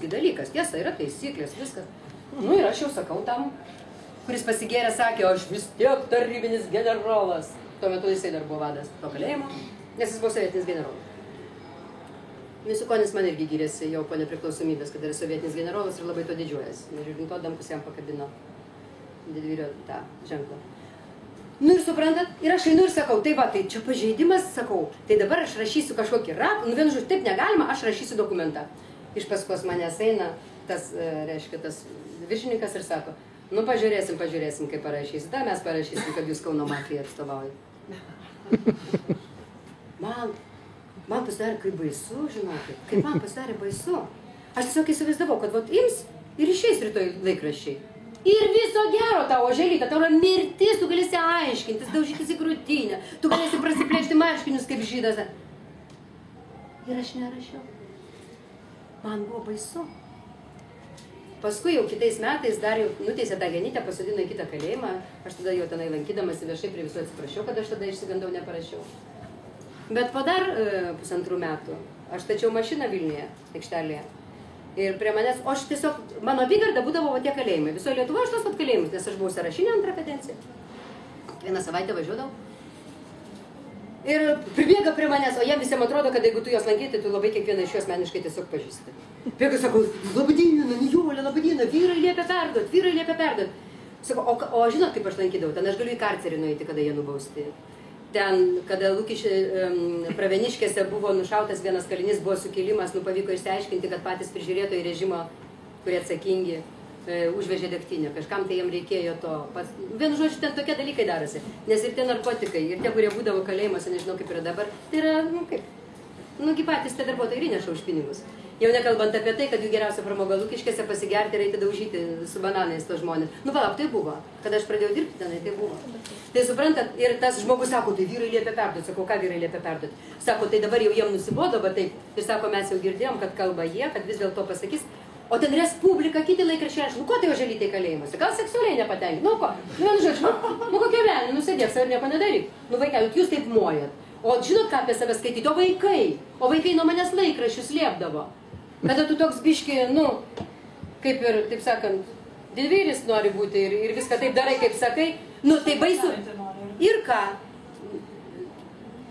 dalykas. Tiesa, yra taisyklės, viskas. Nu ir aš jau sakau tam, kuris pasigėrė, sakė, aš vis tiek tarybinis generolas. Tuo metu jisai dar buvo vadas to kalėjimo, nes jis buvo sovietinis generolas. Misukonis man irgi gyrėsi jau po nepriklausomybės, kad yra sovietinis generolas ir labai to didžiuojasi. Ir to Adamkus jam pakabino didvyrio tą ženklą. Nu ir suprantat, ir aš einu ir sakau, tai va, tai čia pažeidimas, sakau, tai dabar aš rašysiu kažkokį rapą, nu vienu žodžiu, taip negalima, aš rašysiu dokumentą. Iš paskos manęs eina tas, reiškia, tas viršininkas ir sako, nu pažiūrėsim, kaip parašysi. Da, mes parašysim, kad jūs Kauno mafiją atstovaujate. Man pasidarė kaip baisu, žinokit, kaip man pasidarė baisu. Aš tiesiog įsivaizdavau, kad vat ims ir išeis rytoj laikraščiai. Ir viso gero tau, oželytė, tau yra mirtis, tu galėsi aiškintis, daužytis į krūtinę, tu galėsi prasiplėšti marškinius kaip žydas. Ir aš nerašiau. Man buvo baisu. Paskui jau kitais metais dar jau nuteisė tą genytę, pasodino į kitą kalėjimą. Aš tada jau tenai lankydamas viešai prie visų atsiprašiau, kad aš tada išsigandau, neparašiau. Bet po dar 1,5 metų aš stačiau mašiną Vilniuje, aikštelėje. Ir prie manęs, o aš tiesiog, mano apygarda būdavo tie kalėjimai. Visoje Lietuvoje aš tos pat kalėjimus, nes aš buvau sąrašinė antrą kadenciją. Vieną savaitę važiuodavau. Ir pribėga prie manęs, o jie visiems atrodo, kad jeigu tu jos lankyti, tu labai kiekvieną iš jų asmeniškai tiesiog pažįsti. Bėga, sakau, labadiena, Nijolė, labadiena, vyrai liepia perduot. Sakau, o žinot, kaip aš lankydavau, ten aš galiu į karcerį nueiti, kada jie nubausti. Ten, kada Praveniškėse buvo nušautas vienas kalinys, buvo sukilimas, nu pavyko išsiaiškinti, kad patys prižiūrėtojai režimo, kurie atsakingi, užvežė degtinę. Kažkam tai jiem reikėjo to. Vienu žodžiu, ten tokie dalykai darosi. Nes ir tie narkotikai, ir tie, kurie būdavo kalėjimuose, nežinau kaip yra dabar, tai yra, nu kaip, nugi patys tie darbuotojai ir įneša už pinigus. Jau nekalbant apie tai, kad jų geriausia pramoga Lukiškėse pasigert ir eiti daužyti su bananais to žmonės. Nu palauk, tai buvo. Kada aš pradėjau dirbti tenai, tai buvo. Tai suprantat, ir tas žmogus sako, tai vyrai liepia perduoti. Sakau, ką vyrai liepia perduoti? Sako, tai dabar jau jiem nusibodo, bet taip. Ir sako, mes jau girdėjom, kad kalba jie, kad vis dėlto pasakys. O ten Respublika, kiti laikraščiai, nu ko tai oželytė kalėjimuose? Gal seksualiai nepatenkinti? Nu ko? Nu vienu žodžiu, nu kokia velnė, nusėdėk savo ir nieko nedaryk. Nu vaikeli, jūs taip mojat. O žinot, ką apie save skaityti? O vaikai nuo manęs laikraščius liepdavo. Kada tu toks biški, nu, kaip ir, taip sakant, didvyris nori būti ir viską taip darai, kaip sakai, nu, tai baisu. Ir ką?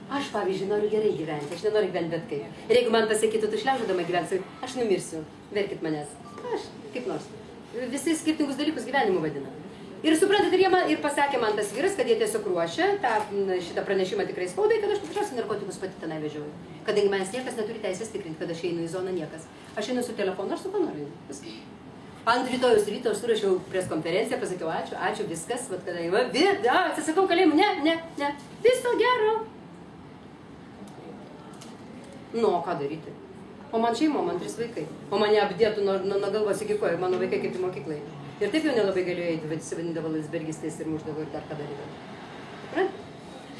Aš, pavyzdžiui, noriu gerai gyventi, aš nenoriu gyventi bet kaip. Ir jeigu man pasakytų, tu šliaužodama gyvensi, aš numirsiu, verkit manęs. Aš, kaip nors. Visi skirtingus dalykus gyvenimu vadina. Ir suprantat, ir pasakė man tas vyras, kad jie tiesiog ruošia šitą pranešimą tikrai spaudai, kad aš paprasčiausiai narkotikus pati tenai vežioju. Kadangi manęs niekas neturi teisės tikrinti, kad aš einu į zoną, niekas. Aš einu su telefonu, aš su ko noriu. Ant rytojus ryto aš surašiau preskonferenciją, pasakiau ačiū, viskas, vat kada atsisakau kalėjimų, ne, viso gero. Nu, o ką daryti? O man šeimo, man 3 vaikai. O mane apdėtų nuo galvos iki kojų, mano vaikai kaip į mokyklai. Ir taip jau nelabai galėjo eiti, bet įsivadindavo Landsbergistais ir muždavo ir dar ką darydavo.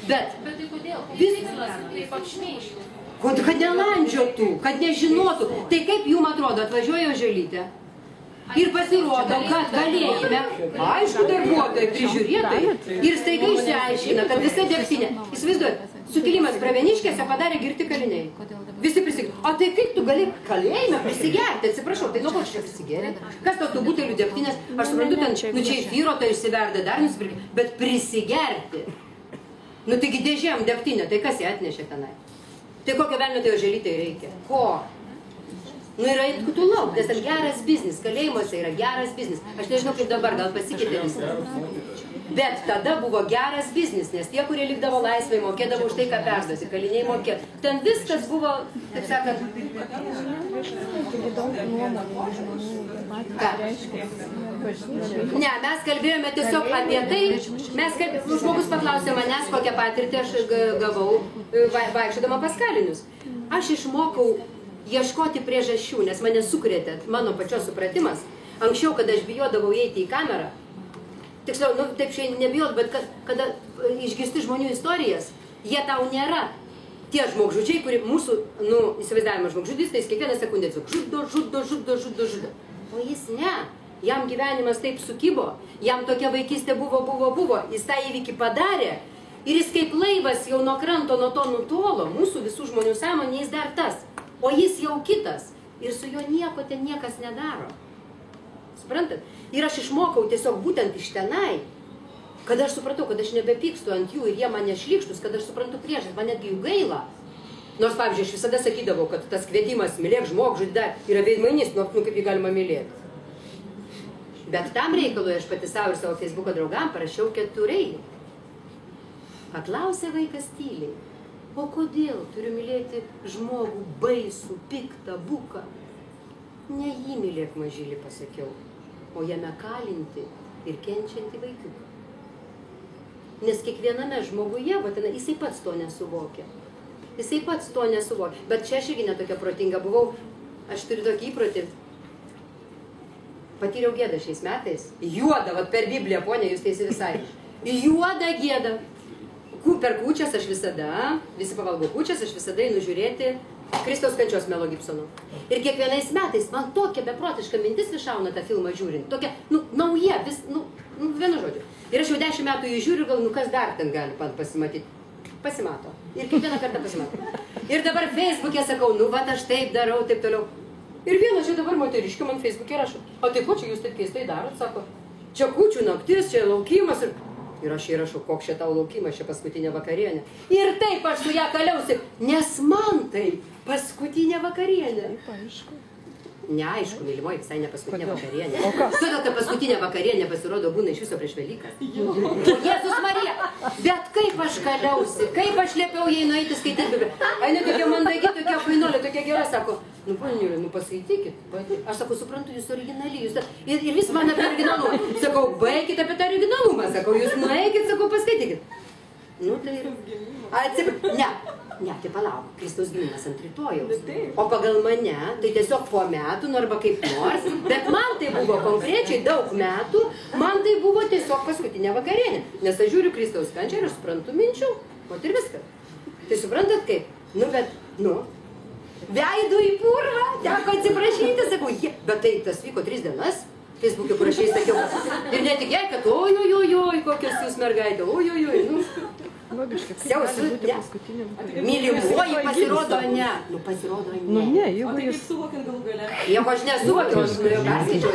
Bet tai kodėl? Taip apšmeižtų. Kad nelandžiotų, kad nežinotų. Tai kaip jums atrodo, atvažiuoja oželytė ir pasirodo, kad galėjime, aišku, darbuotojai, prižiūrėtojai, ir staiga išsiaiškina, kad visa degtinė. Įsivaizduojat, sukilimas Praveniškėse padarė girti kaliniai. Visi prisigėrė. O tai kaip tu gali kalėjime prisigerti? Atsiprašau, tai nuo ko čia prisigerė? Kas tos butelių degtinės? Aš suprantu, ten, nu čia iš vyro tai išsiverda, dar nusipirkti, bet prisigerti. Nu taigi dėžėm degtinę, tai kas ją atnešė tenai? Tai kokio velnio tai oželytei reikia? Ko? Nu yra eitų tu lauk, nes ten geras biznis, kalėjimuose yra geras biznis. Aš nežinau kaip dabar, gal pasikeitė viskas. Bet tada buvo geras biznis, nes tie, kurie likdavo laisvai, mokėdavo už tai, ką perduoti, kaliniai mokėdavo. Ten viskas buvo, taip sakant... Ne, mes kalbėjome tiesiog apie tai, žmogus paklausė manęs, kokią patirtį aš gavau vaikščiodama pas kalinius. Aš išmokau ieškoti priežasčių, nes mane sukrėtė mano pačios supratimas. Anksčiau, kada aš bijodavau eiti į kamerą, tiksliau, nu taip šiandien nebijot, bet kada išgirsti žmonių istorijas, jie tau nėra tie žmogžudžiai, kurie mūsų, nu, įsivaizdavimo žmogžudys, tai jis kiekvieną sekundę žudo. O jis ne. Jam gyvenimas taip sukibo, jam tokia vaikystė buvo, jis tą įvykį padarė ir jis kaip laivas jau nuo kranto nuo to nutolo, mūsų visų žmonių sąmonė, jis dar tas, o jis jau kitas. ir su juo nieko ten niekas nedaro. Suprantat? Ir aš išmokau tiesiog būtent iš tenai, kad aš supratau, kad aš nebepykstu ant jų ir jie man nešlykštus, kad aš suprantu priešas, man netgi jų gaila. Nors, pavyzdžiui, aš visada sakydavau, kad tas kvietimas mylėk žmogžudį yra veidmainys, nu kaip jį galima mylėti. Bet tam reikalui aš pati savo ir savo Facebooko draugam parašiau 4. Paklausė vaikas tyliai, o kodėl turiu mylėti žmogų baisų, piktą, buką? Ne jį mylėk, mažylį, pasakiau, o jame kalinti ir kenčianti vaikiuką. Nes kiekviename žmoguje, jisai pats to nesuvokia. Jisai pats to nesuvokia. Bet čia aš irgi netokia protinga buvau. Aš turiu tokį įprotį. Patyriau gėdą šiais metais. Juodą, per Bibliją, ponia, jūs teisi visai. Juodą gėdą. Per kūčias aš visada, visi pavalgo kūčias, aš visada einu žiūrėti Kristaus kančios Melo Gibsono. Ir kiekvienais metais man tokia beprotiška mintis iššauna tą filmą žiūrint. Tokia, nauja, vienu žodžiu. Ir aš jau 10 metų jį žiūriu, gal, kas dar ten gali pasimatyti. Pasimato. Ir kiekvieną kartą pasimato. Ir dabar Facebook'e sakau, aš taip darau, taip toliau. Ir vienas čia dabar moteriškė man Facebook'e rašo, o tai ko čia jūs taip keistai darot, sako, čia kūčių naktis, čia laukimas ir aš įrašau, koks čia tau laukimas, čia paskutinė vakarienė. Ir taip aš su ją kaliausi, nes man tai paskutinė vakarienė. Neaišku, mylimoji, visai ne paskutinė vakarienė. Todėl, kad paskutinė vakarienė pasirodo būna iš viso prieš Velykas. O Jėzus Marija, bet kaip aš kaliausi, kaip aš liepiau jai nueiti skaityti Bibliją. Aina tokia mandagi, tokia fainolė, tokia gera, sako, paniliu, paskaitykit. Aš sakau, suprantu, jūs originali, jūs... Ir vis man apie originalumą. Sakau, baikit apie tą originalumą, sakau, jūs nueikit, sakau, paskaitykit. Tai ir... Ne, tai palauk, Kristaus gimimas ant rytojaus. O pagal mane, tai tiesiog po metų, arba kaip nors, bet man tai buvo konkrečiai daug metų, man tai buvo tiesiog paskutinė vakarienė. Nes aš žiūriu Kristaus kančią ir suprantu minčių, ir viskas. Tai suprantat kaip? Veidu į purvą, teko atsiprašyti, sakau, bet tai tas vyko 3 dienas. Facebook'e parašiai sakiau. Ir ne tik jai, kad oi, kokios jūs mergaitė, oi. Logiškai, kaip gali būti paskutinė vakarienė? Mylimoji pasirodo ne. Pasirodo ne. Ne, jeigu O tai jūs... kaip suvokiant galų gale? Jeigu aš nesuvokiau, aš jau perskaičiau.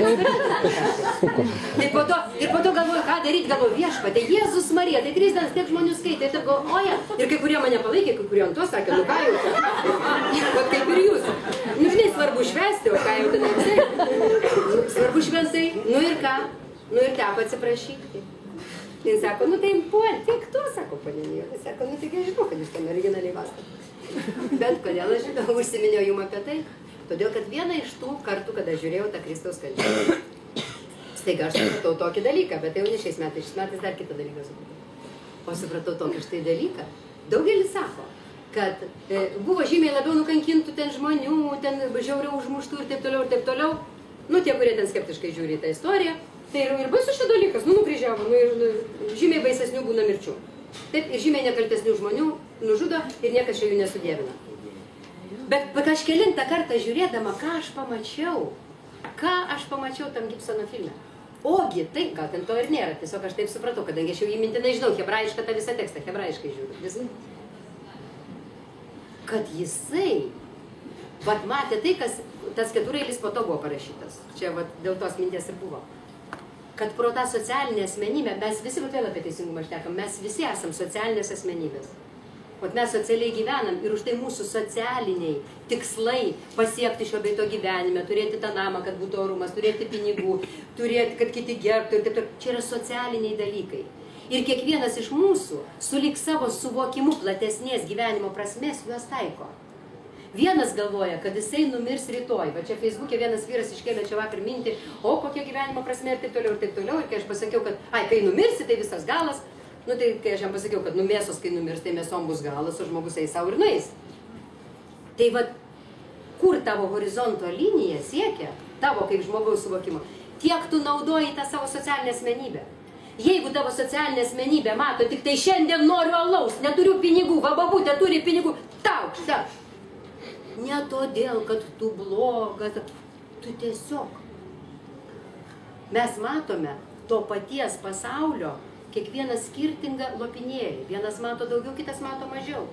Ir po to galvoju, ką daryti, galvoju, viešpatie, Jėzus Marija, tai 3 dienas tiek žmonių skaitė, taip galvoja. Ir kai kurie mane palaikė, kai kurie ant to sakė, ką jau čia. Vat kaip ir jūs. Žinai, svarbu švęsti, o ką jau ten atsai. Svarbu šventai, ir ką? Ir teko atsiprašyti. Jis sako, tai tiek to, sako panenėlė. Sako, tik aš žinau, kad jūs ten originaliai vastat. Bet kodėl aš užsiminiau jum apie tai? Todėl, kad vieną iš tų kartų, kada žiūrėjau tą Kristaus kančią, staiga aš supratau tokį dalyką, bet tai jau ne šiais metais dar kitą dalyką supratau. O supratau tokį štai dalyką. Daugelis sako, kad buvo žymiai labiau nukankintų ten žmonių, ten žiauriau užmuštų ir taip toliau. Tie, kurie ten skeptiškai žiūri tą istoriją. Tai ir baisus šis dalykas, nukryžiavo, ir žymiai baisesnių būna mirčių. Taip, ir žymiai nekaltesnių žmonių nužudo ir niekas čia jų nesudėvina. Bet kažkelintą kartą žiūrėdama, ką aš pamačiau tam Gibsono filme. Ogi, tai gal ten to ir nėra, tiesiog aš taip supratau, kadangi aš jau jį mintinai žinau, hebrajišką tą visą tekstą, hebrajiškai žiūriu. Kad jisai, matė tai, kas tas 4 eilis po to buvo parašytas. Čia dėl tos minties ir buvo. Kad pro tą socialinę asmenybę, mes visi, vėl apie teisingumą šnekam, mes visi esam socialinės asmenybės. Mes socialiai gyvenam ir už tai mūsų socialiniai tikslai pasiekti šio bei to gyvenime, turėti tą namą, kad būtų orumas, turėti pinigų, turėti, kad kiti gerbtų ir taip toliau. Čia yra socialiniai dalykai. Ir kiekvienas iš mūsų, sulig savo suvokimu platesnės gyvenimo prasmės, juos taiko. Vienas galvoja, kad jisai numirs rytoj. Va čia Facebook'e vienas vyras iškėlė čia vakar mintį, o kokia gyvenimo prasmė ir taip toliau. Ir kai aš pasakiau, kad kai numirsi, tai visas galas. Tai kai aš jam pasakiau, kad mėsos, kai numirs, tai mėsom bus galas, o žmogus eis savo ir nueis. Tai kur tavo horizonto linija siekia, tavo kaip žmogaus suvokimo, tiek tu naudoji tą savo socialinę asmenybę. Jeigu tavo socialinė asmenybė mato, tik tai šiandien noriu alaus, neturiu pinigų, bababutė turi pinigų, tau. Ne todėl, kad tu blogas, tu tiesiog. Mes matome to paties pasaulio kiekvieną skirtingą lopinėlį. Vienas mato daugiau, kitas mato mažiau.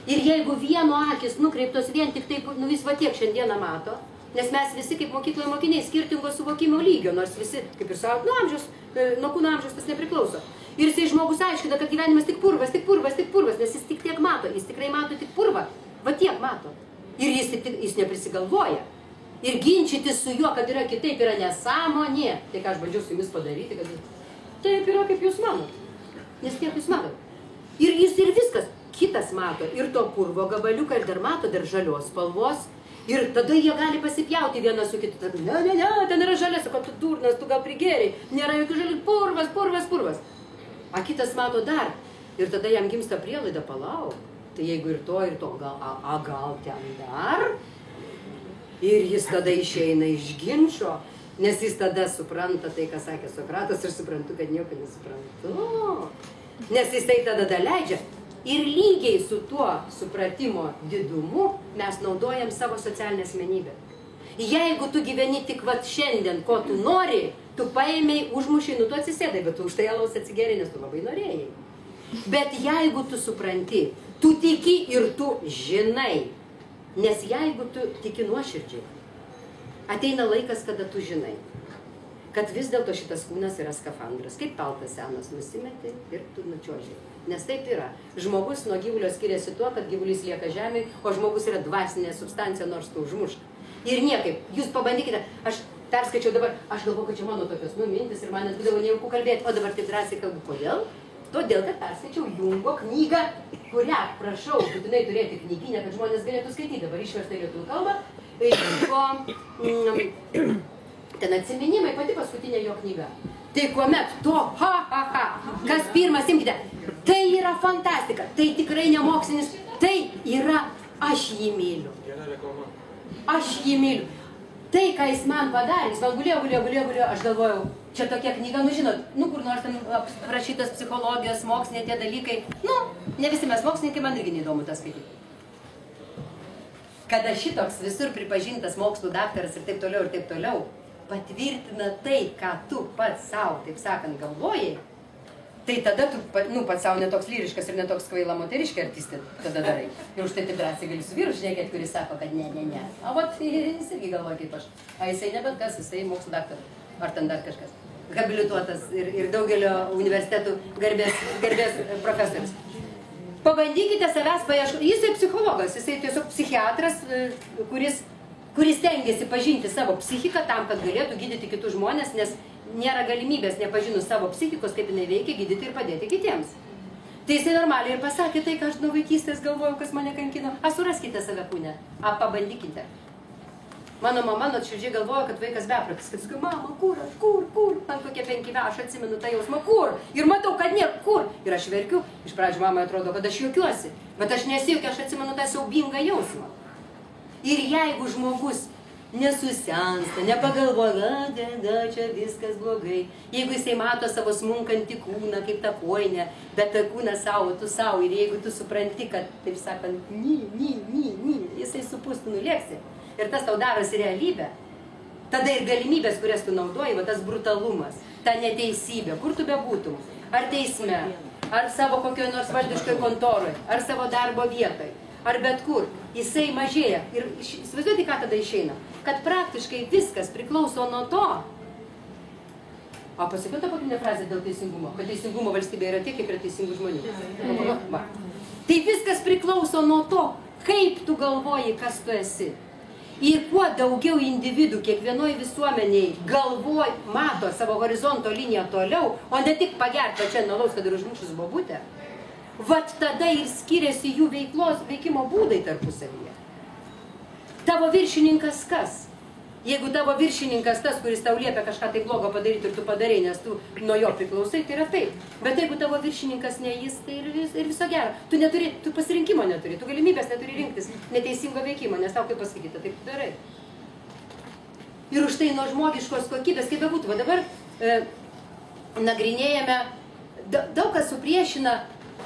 Ir jeigu vieno akis nukreiptos vien tik taip, jis tiek šiandieną mato, Nes mes visi kaip mokykloje mokiniai skirtingo suvokimo lygio, nors visi, kaip ir savo, nuo kūno amžiaus tas nepriklauso. Ir jisai žmogus aiškina, kad gyvenimas tik purvas, nes jis tik tiek mato, jis tikrai mato tik purvą, va tiek mato. Ir jis neprisigalvoja. Ir ginčyti su juo, kad yra kitaip, yra nesąmonė. Tai ką aš bandžiau su jumis padaryti, kad taip yra, kaip jūs manot. Nes tiek jūs matot. Ir jis ir viskas. Kitas mato ir to purvo gabaliuką, ir dar mato dar žalios spalvos. Ir tada jie gali pasipjauti vienas su kitu. Ne, ten yra žalias, sako, tu durnas, tu gal prigėriai. Nėra jokių žalių, purvas. A kitas mato dar. Ir tada jam gimsta prielaida, palauk. Tai jeigu ir to, gal ten dar. Ir jis tada išeina iš ginčo, nes jis tada supranta tai, ką sakė Sokratas, ir suprantu, kad nieko nesuprantu. Nes jis tai tada leidžia. Ir lygiai su tuo supratimo didumu mes naudojam savo socialinę asmenybę. Jeigu tu gyveni tik vat šiandien, ko tu nori, tu paėmei, užmušiai, tu atsisėdai, bet tu už tai alaus atsigeri, nes tu labai norėjai. Bet jeigu tu supranti, tu tiki ir tu žinai. Nes jeigu tu tiki nuoširdžiai, ateina laikas, kada tu žinai, kad vis dėlto šitas kūnas yra skafandras. Kaip paltas senas nusimeti ir tu nučiuožiai. Nes taip yra. Žmogus nuo gyvulio skiriasi tuo, kad gyvulys lieka žemėje, o žmogus yra dvasinė substancija, nors tu užmušk. Ir niekaip. Jūs pabandykite. Aš perskaičiau dabar, aš galvoju, kad čia mano tokios mintis ir man net būdavo nejauku kalbėti, o dabar taip drąsiai kalbu. Kodėl? Todėl, kad perskaičiau Jungo knygą, kurią prašau būtinai turėti knyginę, kad žmonės galėtų skaityti. Dabar išversta į lietuvių kalbą. Ten atsiminimai, pati paskutinė jo knyga. Tai kuomet to, kas pirmas, imkite, tai yra fantastika, tai tikrai nemokslinis, tai yra, aš jį myliu. Aš jį myliu. Tai, ką jis man padarė, jis man gulėjo, aš galvojau, čia tokia knyga, žinot, kur nors ten aprašytas psichologijos, moksliniai tie dalykai, ne visi mes mokslininkai, man irgi neįdomu tą skaityti. Kada šitoks visur pripažintas mokslų daktaras ir taip toliau, patvirtina tai, ką tu pats savo, taip sakant, galvojai, tai tada tu pats savo netoks lyriškas ir netoks kvaila moteriškė artistė tada darai. Ir už tai taip drąsiai gali su vyru šnekėti, kuris sako, kad ne. O vat jis irgi galvoja kaip aš. A jisai ne bet kas, jisai mokslo daktaras. Ar ten dar kažkas. Habilituotas ir daugelio universitetų garbės profesorius. Pabandykite savęs paieškoti. Jisai psichologas, jisai tiesiog psichiatras, kuris tengiasi pažinti savo psichiką tam, kad galėtų gydyti kitus žmonės, nes nėra galimybės, nepažinus savo psichikos, kaip jinai veikia, gydyti ir padėti kitiems. Tai jisai normaliai ir pasakė tai, ką aš nuo vaikystės galvojau, kas mane kankino. Suraskite save kūne, pabandykite. Mano mama nuoširdžiai galvojo, kad vaikas beprotis, kad sakai, mama, kur, man kokie 5 metai, aš atsimenu tą jausmą, kur, ir matau, kad nėra, kur. Ir aš verkiu, iš pradžių mamai atrodo, kad aš juokiuosi, bet aš nesijuokiu, aš atsimenu tą siaubingą jausmą. Ir jeigu žmogus nesusensta, nepagalvoja, čia viskas blogai. Jeigu jisai mato savo smunkantį kūną kaip tą kojinę, bet tą kūną savo, tu savo, ir jeigu tu supranti, kad, taip sakant, jisai supūstų nulėksi. Ir tas tau darosi realybė. Tada ir galimybės, kurias tu naudoji, va tas brutalumas, ta neteisybė, kur tu bebūtum, ar teisme, ar savo kokioje nors valdiškoje kontoroje, ar savo darbo vietoje, ar bet kur, jisai mažėja. Ir įsivaizduoti, ką tada išeina. Kad praktiškai viskas priklauso nuo to. Pasakiau tą pagrindinę frazę dėl teisingumo, kad teisingumo valstybėje yra tiek, kiek yra teisingų žmonių. Tai viskas priklauso nuo to, kaip tu galvoji, kas tu esi. Ir kuo daugiau individų kiekvienoj visuomeniai mato savo horizonto liniją toliau, o ne tik pagerti pačią nalaus, kad ir užmušus bobutę, vat tada ir skiriasi jų veikimo būdai tarpusavyje. Tavo viršininkas kas? Jeigu tavo viršininkas tas, kuris tau liepia kažką tai blogo padaryti ir tu padarai, nes tu nuo jo priklausai, tai yra taip. Bet jeigu tavo viršininkas ne jis, tai ir viso gero. Tu pasirinkimo neturi, tu galimybės neturi rinktis neteisingo veikimo, nes tau kaip pasakyti, taip tu darai. Ir už tai nuo žmogiškos kokybės, kaip bebūtų, va dabar nagrinėjame, daug kas supriešina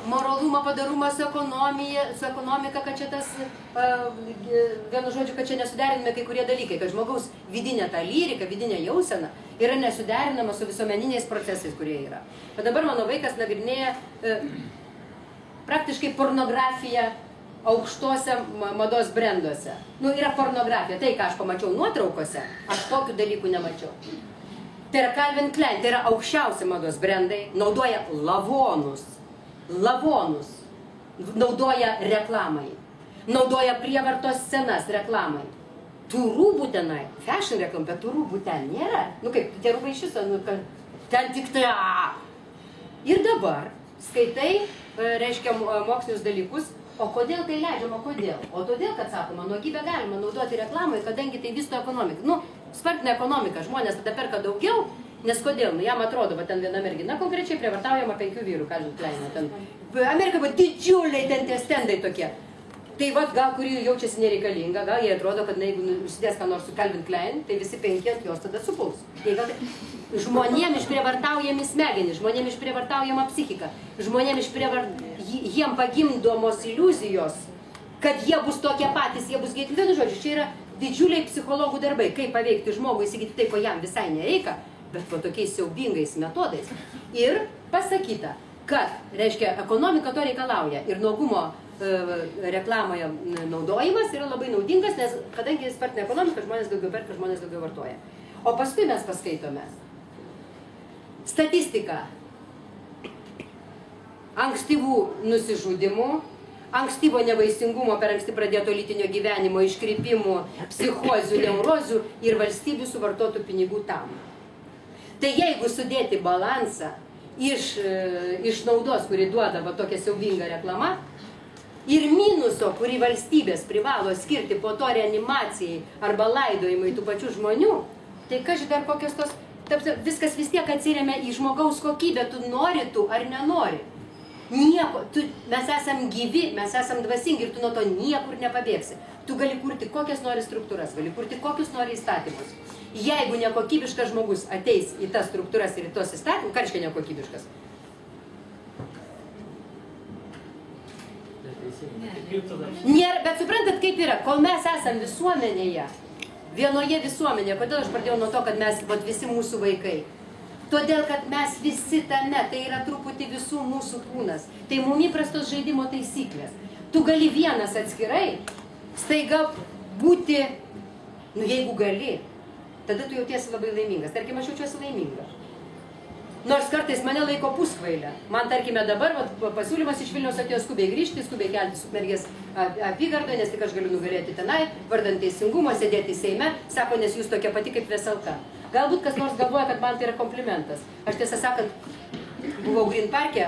moralumą, padarumą su ekonomika, kad čia tas, vienu žodžiu, kad čia nesuderiname kai kurie dalykai, kad žmogaus vidinė ta lyrika, vidinė jausena yra nesuderinama su visuomeniniais procesais, kurie yra. Bet dabar mano vaikas nagrinėja praktiškai pornografiją aukštose mados brenduose. Nu, yra pornografija. Tai, ką aš pamačiau nuotraukose, aš tokių dalykų nemačiau. Tai yra Calvin Klein, tai yra aukščiausi mados brendai, naudoja lavonus, naudoja reklamai, naudoja prievartos scenas reklamai. Tų rūbų tenai, fashion reklam, bet tų rūbų ten nėra. Nu kaip, tie rūbai iš viso, nu, ten tik tai. Ir dabar skaitai, reiškia, mokslinius dalykus, o kodėl tai leidžiama, kodėl? O todėl, kad sakoma, nuogybę galima naudoti reklamai, kadangi tai vysto ekonomiką. Nu, spartina ekonomiką, žmonės tada perka daugiau, nes kodėl? Nu, jam atrodo, va ten viena mergina konkrečiai prievartaujama 5 vyrų, Calvin Klein. Ten. Amerika buvo didžiuliai ten tie stendai tokie. Tai vat, gal kuri jaučiasi nereikalinga, gal jie atrodo, kad jeigu užsidės ką nors su Calvin Klein, tai visi 5 ant jos tada supuls. Žmonėm išprievartaujami smegenys, žmonėm išprievartaujama psichika, žmonėm jiem pagimdomos iliuzijos, kad jie bus tokie patys, jie bus gėti. Vienu žodžiu, čia yra didžiuliai psichologų darbai, kaip paveikti žmogų įsigyti tai, ko jam visai nereikia, bet po tokiais siaubingais metodais. Ir pasakyta, kad, reiškia, ekonomika to reikalauja ir nuogumo reklamoje naudojimas yra labai naudingas, nes kadangi spartina ekonomika, žmonės daugiau perka, žmonės daugiau vartoja. O paskui mes paskaitome statistiką ankstyvų nusižudimų, ankstyvo nevaisingumo per anksti pradėto lytinio gyvenimo, iškrypimų, psichozių, neurozių ir valstybių suvartotų pinigų tam. Tai jeigu sudėti balansą iš naudos, kuri duoda va tokia siaubinga reklama, ir minuso, kurį valstybės privalo skirti po to reanimacijai arba laidojimui tų pačių žmonių, tai kaži dar kokios tos, viskas vis tiek atsiremia į žmogaus kokybę, tu nori tu ar nenori. Nieko, mes esam gyvi, mes esam dvasingi ir tu nuo to niekur nepabėgsi. Tu gali kurti kokias nori struktūras, gali kurti kokius nori įstatymus. Jeigu nekokybiškas žmogus ateis į tas struktūras ir į tos įstatymus, ką reiškia nekokybiškas? Nėra, bet suprantat, kaip yra, kol mes esam visuomenėje, vienoje visuomenėje, kodėl aš pradėjau nuo to, kad mes, visi mūsų vaikai, todėl, kad mes visi tame, tai yra truputį visų mūsų kūnas, tai mums įprastos žaidimo taisyklės. Tu gali vienas atskirai, staiga būti, nu jeigu gali, tada tu jautiesi labai laimingas. Tarkim, aš jaučiuosi laimingas. Nors kartais mane laiko puskvailę. Man, tarkime, dabar pasiūlymas iš Vilniaus atėjo skubiai grįžti, skubiai kelti Ukmergės apygardoje, nes tik aš galiu nugalėti tenai, vardant teisingumo, sėdėti Seime, sako, nes jūs tokia pati kaip Veselka. Galbūt kas nors galvoja, kad man tai yra komplimentas. Aš tiesą sakant, buvau Green Parke,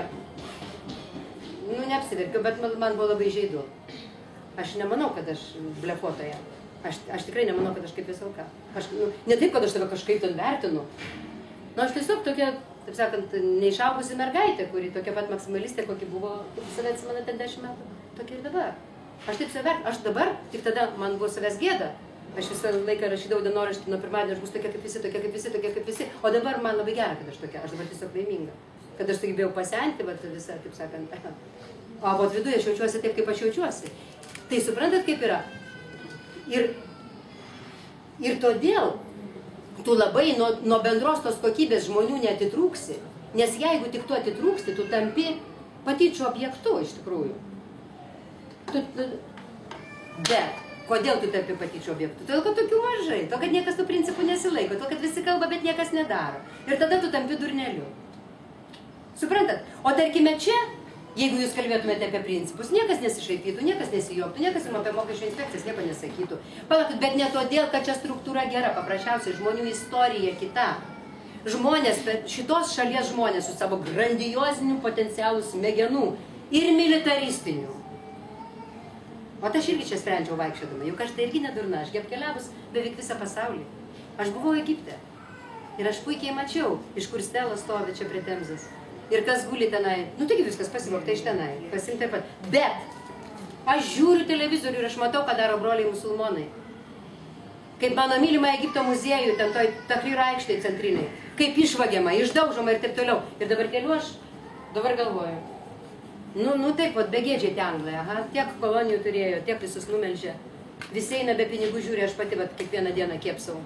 nu neapsiverkiau, bet man buvo labai žaidu. Aš nemanau, kad aš blefuotoja. Aš tikrai nemanau, kad aš kaip Veselka. Ne taip, kad aš tave kažkaip ten vertinu. Nu, aš tiesiog tokia, taip sakant, neišaugusi mergaitė, kuri tokia pat maksimalistė, kokia buvo, kaip save atsimena ten 10 metų, tokia ir dabar. Aš taip save, aš dabar, tik tada man buvo savęs gėda. Aš visą laiką rašydavau dienoraštį nuo pirmadienio, aš bus tokia kaip visi, tokia kaip visi, tokia kaip visi. O dabar man labai gera, kad aš tokia, aš dabar tiesiog laiminga. Kad aš sugebėjau pasenti, bet visą, taip sakant, o vat viduje aš jaučiuosi taip, kaip aš jaučiuosi. Tai suprantat, kaip yra? Ir todėl tu labai nuo bendros tos kokybės žmonių neatitrūksi, nes jeigu tik tu atitrūksti, tu tampi patyčių objektu iš tikrųjų. Bet kodėl tu tampi patyčių objektu? Todėl, kad tokių mažai, to, kad niekas tų principų nesilaiko, to, kad visi kalba, bet niekas nedaro. Ir tada tu tampi durneliu. Suprantat? O tarkime čia, jeigu jūs kalbėtumėte apie principus, niekas nesišaipytų, niekas nesijuoktų, niekas jums apie mokesčių inspekcijas nieko nesakytų. Palaukit, bet ne todėl, kad čia struktūra gera, paprasčiausiai žmonių istorija kita. Žmonės, šitos šalies žmonės su savo grandioziniu potencialu smegenų ir militaristiniu. O aš irgi čia sprendžiau vaikščiodama, juk aš tai irgi nedurna, aš apkeliavus beveik visą pasaulį. Aš buvau Egipte ir aš puikiai mačiau, iš kur Stela stovi čia prie Temzės. Ir kas guli tenai, nu taigi viskas pasimokta iš tenai, pasim taip pat. Bet aš žiūriu televizorių ir aš matau, ką daro broliai musulmonai. Kaip mano mylimą Egipto muziejų, ten toj Tahrir aikštėj centriniai, kaip išvagiama, išdaužoma ir taip toliau. Ir dabar keliu aš, dabar galvoju. Nu taip, begėdžiai tie anglai, aha, tiek kolonijų turėjo, tiek visus numelžė. Visi eina be pinigų, žiūri, aš pati kiekvieną dieną kepsau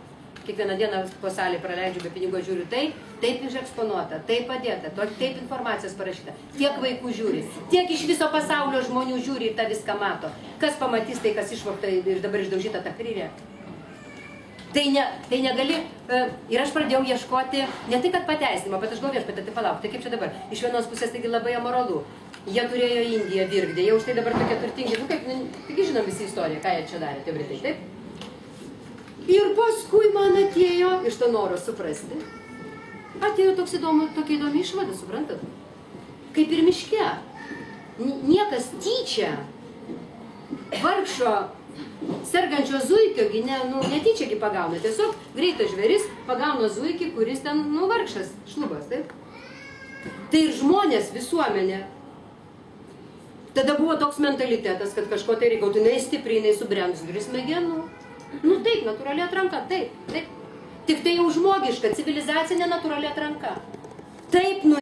kiekvieną dieną po salį praleidžiu be pinigų, žiūriu taip išeksponuota, taip padėta, taip informacijos parašyta, tiek vaikų žiūri, tiek iš viso pasaulio žmonių žiūri ir tą viską mato. Kas pamatys tai, kas išvogta ir dabar išdaužyta Tahrirė? Tai negali, ir aš pradėjau ieškoti, ne tai, kad pateisinimo, bet aš galvoju, viešpatie, tai palauk, tai kaip čia dabar? Iš vienos pusės taigi labai amoralu. Jie turėjo Indiją virkdė, jie už tai dabar tokie turtingi, nu kaip, taigi žinom visi istoriją, ką jie čia darė, tie Britai, taip? Ir paskui man atėjo iš to noro suprasti. Atėjo tokia įdomi išvada, suprantat? Kaip ir miške. Niekas tyčia vargšo sergančio zuikio, netyčiagi pagauna. Tiesiog greitas žvėris pagauna zuikį, kuris ten, vargšas, šlubas, taip? Tai ir žmonės, visuomenė. Tada buvo toks mentalitetas, kad kažko tai reikautų, jinai stipriai, jinai subrendus, turi smegenų. Taip, natūrali atranka, taip. Tik tai jau žmogiška, civilizacinė natūrali atranka. Taip,